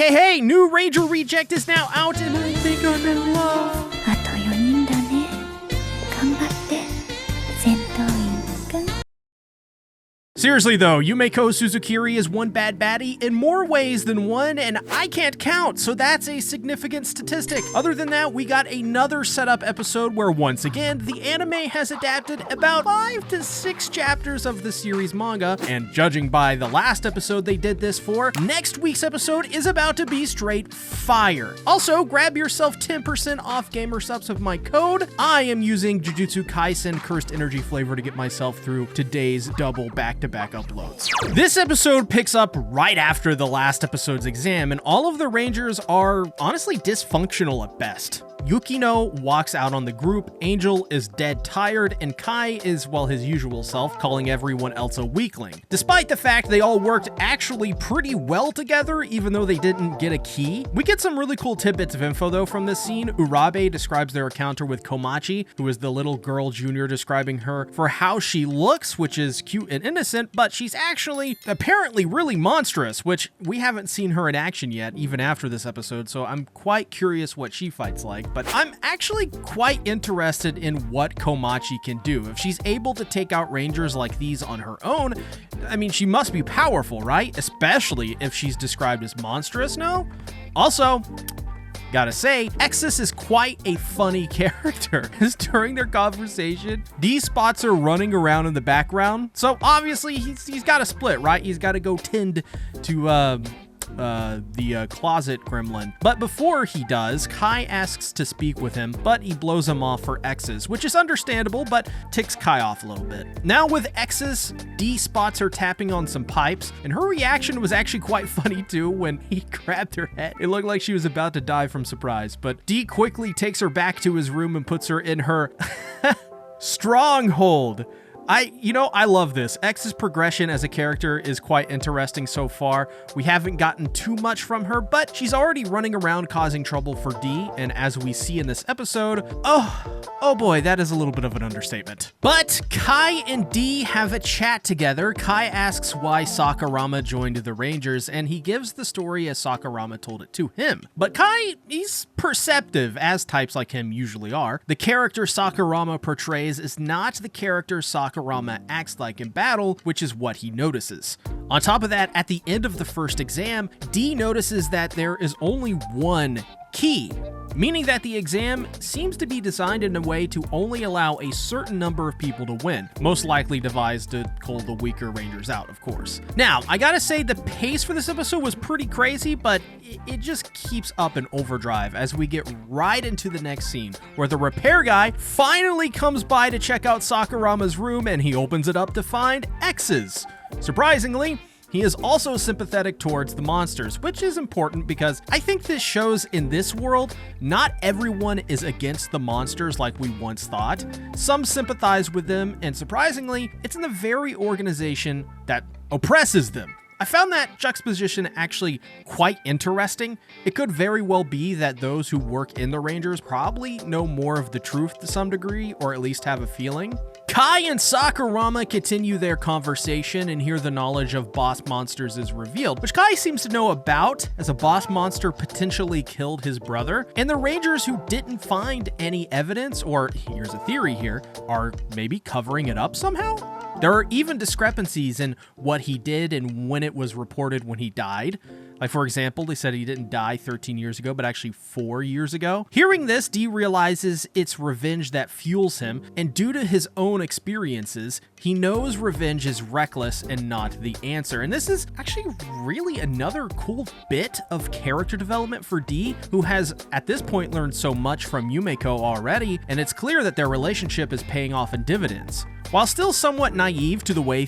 Hey, new Ranger Reject is now out and I think I'm in love. あと4人だね。頑張って戦闘員くん。 Seriously though, Yumeko Suzukiri is one bad baddie in more ways than one, and I can't count, so that's a significant statistic. Other than that, we got another setup episode where once again, the anime has adapted about 5 to 6 chapters of the series manga, and judging by the last episode they did this for, next week's episode is about to be straight fire. Also, grab yourself 10% off gamer subs with my code. I am using Jujutsu Kaisen Cursed Energy flavor to get myself through today's double back-to-back uploads. This episode picks up right after the last episode's exam, and all of the Rangers are honestly dysfunctional at best. Yukino walks out on the group, Angel is dead tired, and Kai is, well, his usual self, calling everyone else a weakling. Despite the fact they all worked actually pretty well together, even though they didn't get a key. We get some really cool tidbits of info though from this scene. Urabe describes their encounter with Komachi, who is the little girl junior describing her for how she looks, which is cute and innocent, but she's actually apparently really monstrous, which we haven't seen her in action yet, even after this episode, so I'm quite curious what she fights like. But I'm actually quite interested in what Komachi can do. If she's able to take out Rangers like these on her own, I mean, she must be powerful, right? Especially if she's described as monstrous, no? Also, gotta say, Exus is quite a funny character, as during their conversation, D spots her running around in the background. So obviously he's got to split, right? He's got to go tend to the closet gremlin. But before he does, Kai asks to speak with him, but he blows him off for X's, which is understandable, but ticks Kai off a little bit. Now with X's, D spots her tapping on some pipes, and her reaction was actually quite funny too when he grabbed her head. It looked like she was about to die from surprise, but D quickly takes her back to his room and puts her in her stronghold. I love this. X's progression as a character is quite interesting so far. We haven't gotten too much from her, but she's already running around causing trouble for D, and as we see in this episode, oh boy, that is a little bit of an understatement. But Kai and D have a chat together. Kai asks why Sakurama joined the Rangers, and he gives the story as Sakurama told it to him. But Kai, he's perceptive, as types like him usually are. The character Sakurama portrays is not the character Sakurama acts like in battle, which is what he notices. On top of that, at the end of the first exam, D notices that there is only one key, meaning that the exam seems to be designed in a way to only allow a certain number of people to win, most likely devised to cull the weaker Rangers out, of course. Now, I gotta say the pace for this episode was pretty crazy, but it just keeps up in overdrive as we get right into the next scene, where the repair guy finally comes by to check out Sakurama's room, and he opens it up to find X's. Surprisingly, he is also sympathetic towards the monsters, which is important because I think this shows in this world, not everyone is against the monsters like we once thought. Some sympathize with them, and surprisingly, it's in the very organization that oppresses them. I found that juxtaposition actually quite interesting. It could very well be that those who work in the Rangers probably know more of the truth to some degree, or at least have a feeling. Kai and Sakurama continue their conversation, and here the knowledge of boss monsters is revealed, which Kai seems to know about, as a boss monster potentially killed his brother, and the Rangers who didn't find any evidence, or here's a theory here, are maybe covering it up somehow? There are even discrepancies in what he did and when it was reported when he died. Like, for example, they said he didn't die 13 years ago, but actually 4 years ago. Hearing this, D realizes it's revenge that fuels him, and due to his own experiences, he knows revenge is reckless and not the answer. And this is actually really another cool bit of character development for D, who has, at this point, learned so much from Yumeko already, and it's clear that their relationship is paying off in dividends. While still somewhat naive to the way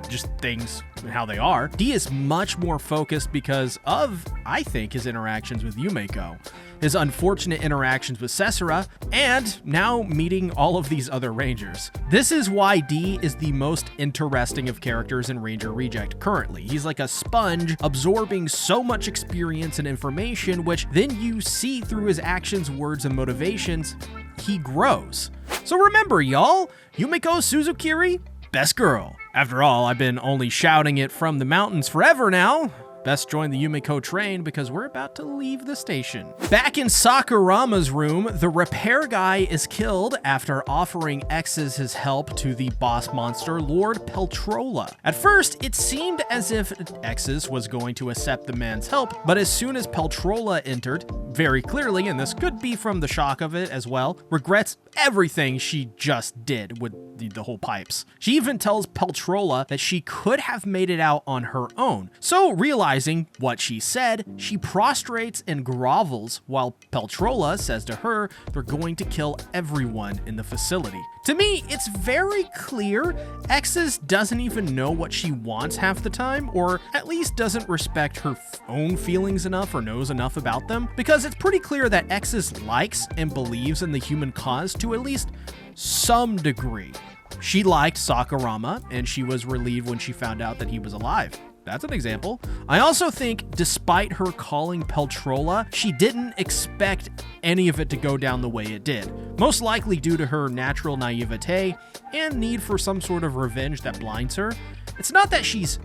just things and how they are, D is much more focused because of, I think, his interactions with Yumeko, his unfortunate interactions with Sesera, and now meeting all of these other Rangers. This is why D is the most interesting of characters in Ranger Reject currently. He's like a sponge, absorbing so much experience and information, which then you see through his actions, words, and motivations. He grows. So remember, y'all, Yumeko Suzukiri, best girl. After all, I've been only shouting it from the mountains forever now. Best join the Yumeko train because we're about to leave the station. Back in Sakurama's room, the repair guy is killed after offering X's his help to the boss monster, Lord Peltrola. At first, it seemed as if X's was going to accept the man's help, but as soon as Peltrola entered, very clearly, and this could be from the shock of it as well, regrets everything she just did with the whole pipes. She even tells Peltrola that she could have made it out on her own. So realizing what she said, she prostrates and grovels while Peltrola says to her they're going to kill everyone in the facility. To me, it's very clear X's doesn't even know what she wants half the time, or at least doesn't respect her own feelings enough or knows enough about them, because it's pretty clear that X's likes and believes in the human cause to at least some degree. She liked Sakurama, and she was relieved when she found out that he was alive. That's an example. I also think, despite her calling Peltrola, she didn't expect any of it to go down the way it did. Most likely due to her natural naivete and need for some sort of revenge that blinds her. It's not that she's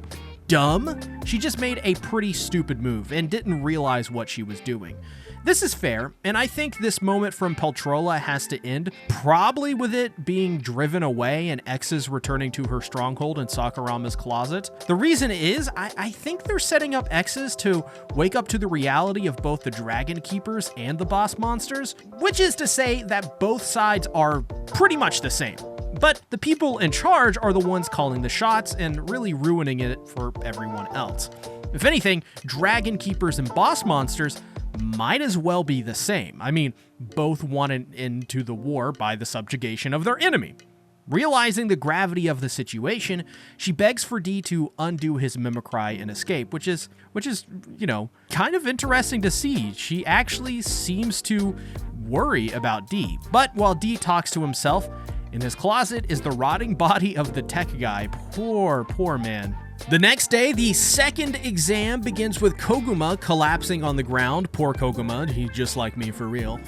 dumb, she just made a pretty stupid move and didn't realize what she was doing. This is fair, and I think this moment from Peltrola has to end, probably with it being driven away and X's returning to her stronghold in Sakurama's closet. The reason is, I think they're setting up X's to wake up to the reality of both the Dragon Keepers and the boss monsters, which is to say that both sides are pretty much the same. But the people in charge are the ones calling the shots and really ruining it for everyone else. If anything, Dragon Keepers and boss monsters might as well be the same. I mean, both want an end to the war by the subjugation of their enemy. Realizing the gravity of the situation, she begs for D to undo his mimicry and escape, which is, kind of interesting to see. She actually seems to worry about D. But while D talks to himself, in his closet is the rotting body of the tech guy. Poor man. The next day, the second exam begins with Koguma collapsing on the ground. Poor Koguma, he's just like me for real.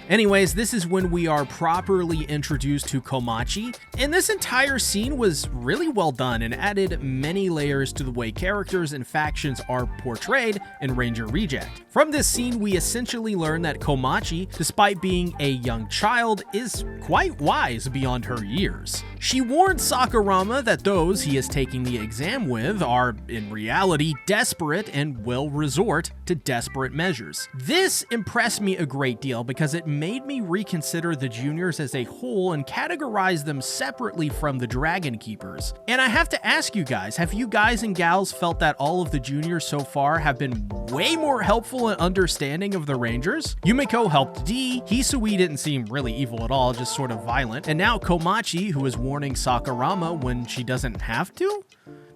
Anyways, this is when we are properly introduced to Komachi, and this entire scene was really well done and added many layers to the way characters and factions are portrayed in Ranger Reject. From this scene, we essentially learn that Komachi, despite being a young child, is quite wise beyond her years. She warns Sakurama that those he is taking the exam with are, in reality, desperate and will resort to desperate measures. This impressed me a great deal because it made me reconsider the juniors as a whole and categorize them separately from the Dragon Keepers. And I have to ask you guys, have you guys and gals felt that all of the juniors so far have been way more helpful and understanding of the Rangers? Yumeko helped D, Hisui didn't seem really evil at all, just sort of violent, and now Komachi, who is warning Sakurama when she doesn't have to?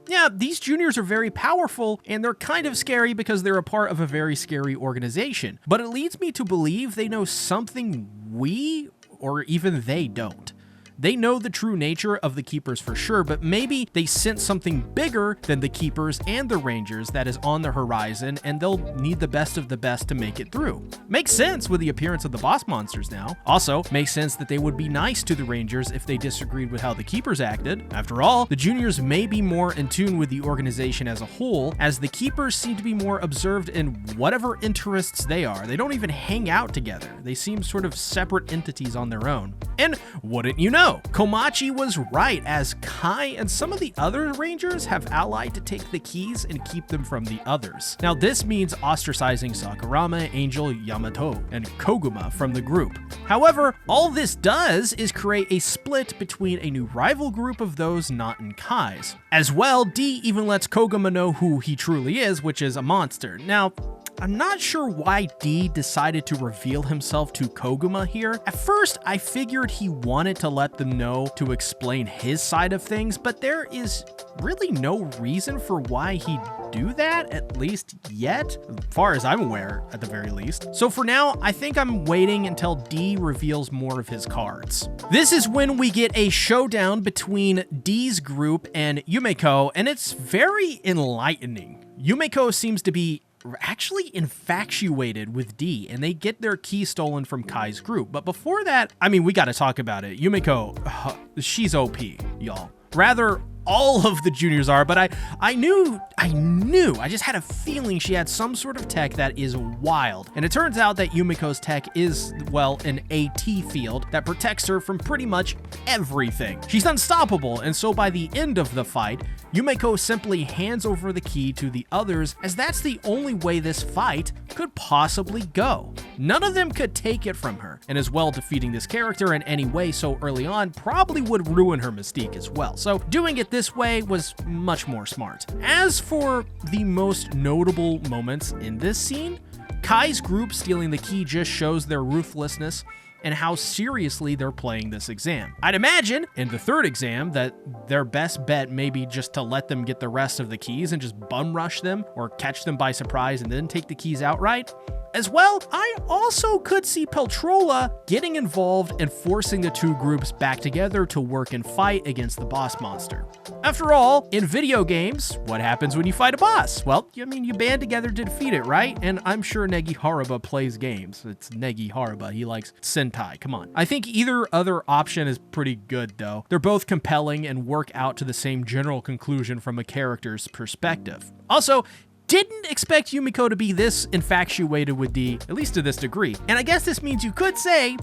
Yeah, these juniors are very powerful, and they're kind of scary because they're a part of a very scary organization. But it leads me to believe they know something we, or even they, don't. They know the true nature of the Keepers for sure, but maybe they sense something bigger than the Keepers and the Rangers that is on the horizon, and they'll need the best of the best to make it through. Makes sense with the appearance of the boss monsters now. Also, makes sense that they would be nice to the Rangers if they disagreed with how the Keepers acted. After all, the juniors may be more in tune with the organization as a whole, as the Keepers seem to be more observed in whatever interests they are. They don't even hang out together. They seem sort of separate entities on their own. And wouldn't you know, Komachi was right, as Kai and some of the other Rangers have allied to take the keys and keep them from the others. Now this means ostracizing Sakurama, Angel, Yamato, and Koguma from the group. However, all this does is create a split between a new rival group of those not in Kai's. As well, D even lets Koguma know who he truly is, which is a monster. Now, I'm not sure why D decided to reveal himself to Koguma here. At first, I figured he wanted to let them know to explain his side of things, but there is really no reason for why he'd do that, at least yet, as far as I'm aware, at the very least. So for now, I think I'm waiting until D reveals more of his cards. This is when we get a showdown between D's group and Yumeko, and it's very enlightening. Yumeko seems to be actually infatuated with D, and they get their key stolen from Kai's group. But before that, I mean, we gotta talk about it. Yumeko, she's OP, y'all. Rather, all of the juniors are, but I knew, I just had a feeling she had some sort of tech that is wild. And it turns out that Yumeko's tech is, well, an AT field that protects her from pretty much everything. She's unstoppable, and so by the end of the fight, Yumeko simply hands over the key to the others, as that's the only way this fight could possibly go. None of them could take it from her, and as well, defeating this character in any way so early on probably would ruin her mystique as well. So doing it this way was much more smart. As for the most notable moments in this scene, Kai's group stealing the key just shows their ruthlessness and how seriously they're playing this exam. I'd imagine in the third exam that their best bet may be just to let them get the rest of the keys and just bum rush them or catch them by surprise and then take the keys outright. As well, I also could see Peltrola getting involved and forcing the two groups back together to work and fight against the boss monster. After all, in video games, what happens when you fight a boss? Well, I mean, you band together to defeat it, right? And I'm sure Negi Haruba plays games. It's Negi Haruba. He likes Sentai. Come on. I think either other option is pretty good, though. They're both compelling and work out to the same general conclusion from a character's perspective. Also, didn't expect Yumeko to be this infatuated with D, at least to this degree. And I guess this means you could say,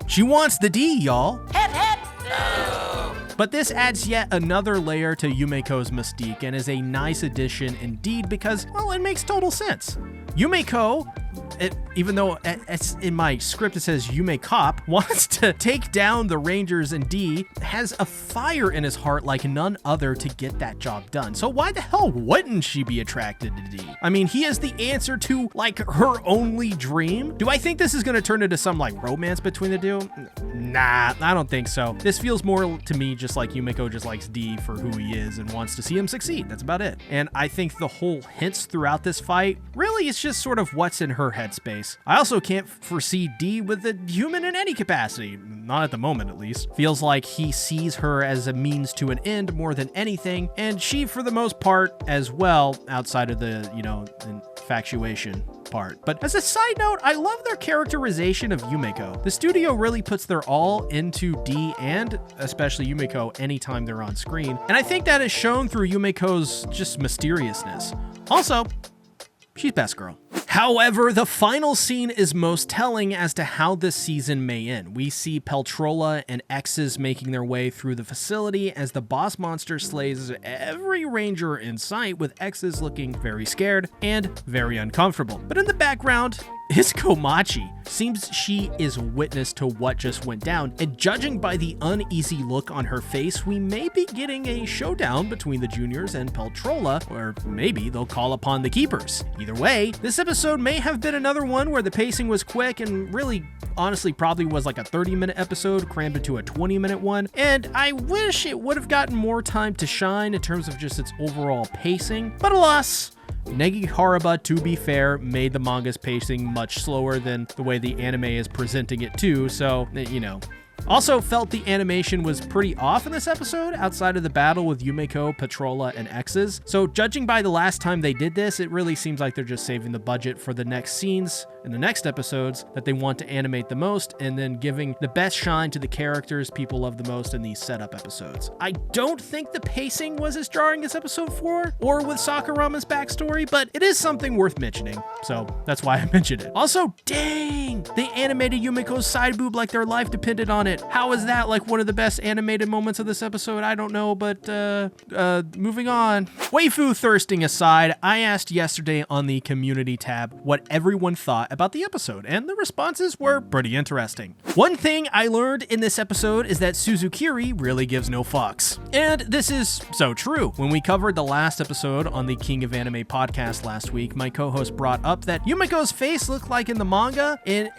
she wants the D, y'all. Hep, hep. No. But this adds yet another layer to Yumeko's mystique and is a nice addition indeed because, well, it makes total sense. Yumeko, even though it's in my script it says Yumekop, wants to take down the Rangers, and D has a fire in his heart like none other to get that job done. So why the hell wouldn't she be attracted to D? I mean, he is the answer to like her only dream. Do I think this is going to turn into some like romance between the two? Nah, I don't think so. This feels more to me just like Yumeko just likes D for who he is and wants to see him succeed. That's about it. And I think the whole hints throughout this fight really is just sort of what's in her headspace. I also can't foresee D with a human in any capacity, not at the moment at least. Feels like he sees her as a means to an end more than anything, and she for the most part as well, outside of the, infatuation part. But as a side note, I love their characterization of Yumeko. The studio really puts their all into D and especially Yumeko anytime they're on screen, and I think that is shown through Yumeko's just mysteriousness. Also, she's best girl. However, the final scene is most telling as to how this season may end. We see Peltrola and X's making their way through the facility as the boss monster slays every ranger in sight, with X's looking very scared and very uncomfortable. But in the background is Komachi. Seems she is witness to what just went down, and judging by the uneasy look on her face, we may be getting a showdown between the juniors and Peltrola, or maybe they'll call upon the keepers. Either way, this episode may have been another one where the pacing was quick and really, honestly, probably was like a 30-minute episode crammed into a 20-minute one, and I wish it would have gotten more time to shine in terms of just its overall pacing, but alas, Negi Haruba, to be fair, made the manga's pacing much slower than the way the anime is presenting it too, so, Also felt the animation was pretty off in this episode outside of the battle with Yumeko, Peltrola, and X's. So judging by the last time they did this, it really seems like they're just saving the budget for the next scenes in the next episodes that they want to animate the most, and then giving the best shine to the characters people love the most in these setup episodes. I don't think the pacing was as jarring as episode 4 or with Sakurama's backstory, but it is something worth mentioning, so that's why I mentioned it. Also, dang, they animated Yumeko's side boob like their life depended on it. How is that like one of the best animated moments of this episode? I don't know, but moving on. Waifu thirsting aside, I asked yesterday on the community tab what everyone thought about the episode, and the responses were pretty interesting. One thing I learned in this episode is that Suzukiri really gives no fucks. And this is so true. When we covered the last episode on the King of Anime podcast last week, my co-host brought up that Yumeko's face looked like in the manga, and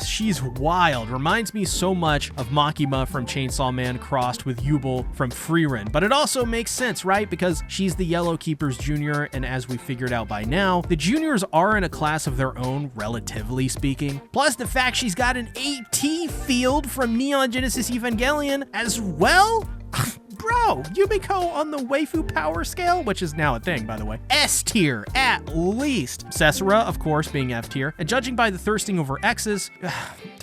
she's wild. Reminds me so much of Makima from Chainsaw Man crossed with Yubel from Frieren. But it also makes sense, right? Because she's the Yellow Keeper's junior, and as we figured out by now, the juniors are in a class of their own, relatively speaking. Plus the fact she's got an AT field from Neon Genesis Evangelion as well? Bro, Yumeko on the waifu power scale, which is now a thing, by the way, S tier at least. Sesera, of course, being F tier, and judging by the thirsting over X's,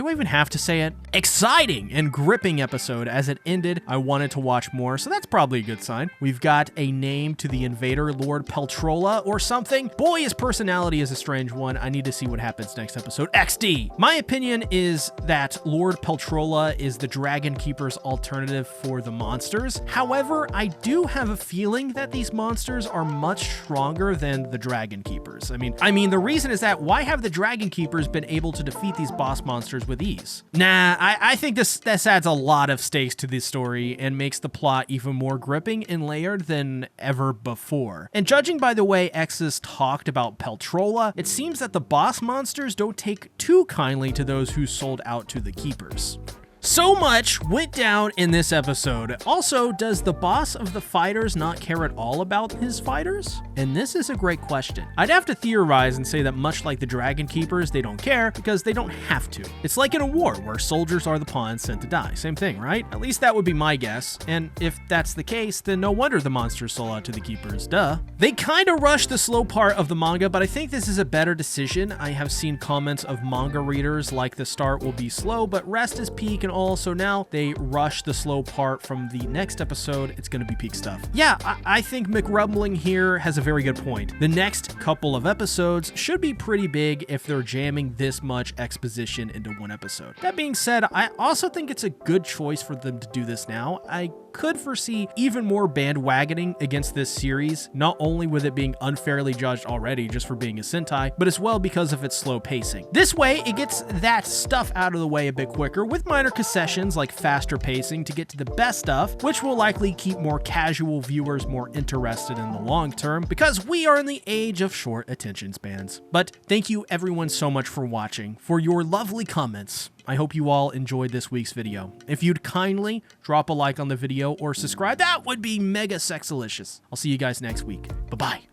do I even have to say it? Exciting and gripping episode. As it ended, I wanted to watch more, so that's probably a good sign. We've got a name to the invader, Lord Peltrola or something. Boy, his personality is a strange one. I need to see what happens next episode. XD! My opinion is that Lord Peltrola is the Dragon Keeper's alternative for the monsters. However, I do have a feeling that these monsters are much stronger than the Dragon Keepers. I mean, the reason is that why have the Dragon Keepers been able to defeat these boss monsters with ease? Nah, I think this adds a lot of stakes to this story and makes the plot even more gripping and layered than ever before. And judging by the way X's talked about Peltrola, it seems that the boss monsters don't take too kindly to those who sold out to the Keepers. So much went down in this episode. Also, does the boss of the fighters not care at all about his fighters? And this is a great question. I'd have to theorize and say that much like the Dragon Keepers, they don't care because they don't have to. It's like in a war where soldiers are the pawns sent to die. Same thing, right? At least that would be my guess. And if that's the case, then no wonder the monsters sold out to the Keepers, duh. They kind of rushed the slow part of the manga, but I think this is a better decision. I have seen comments of manga readers like the start will be slow, but rest is peak and all, so now they rush the slow part from the next episode. It's gonna be peak stuff. Yeah, I think McRumbling here has a very good point. The next couple of episodes should be pretty big if they're jamming this much exposition into one episode. That being said, I also think it's a good choice for them to do this now. I could foresee even more bandwagoning against this series, not only with it being unfairly judged already just for being a Sentai, but as well because of its slow pacing. This way, it gets that stuff out of the way a bit quicker, with minor concessions like faster pacing to get to the best stuff, which will likely keep more casual viewers more interested in the long term, because we are in the age of short attention spans. But thank you everyone so much for watching, for your lovely comments. I hope you all enjoyed this week's video. If you'd kindly drop a like on the video or subscribe, that would be mega sexalicious. I'll see you guys next week. Bye-bye.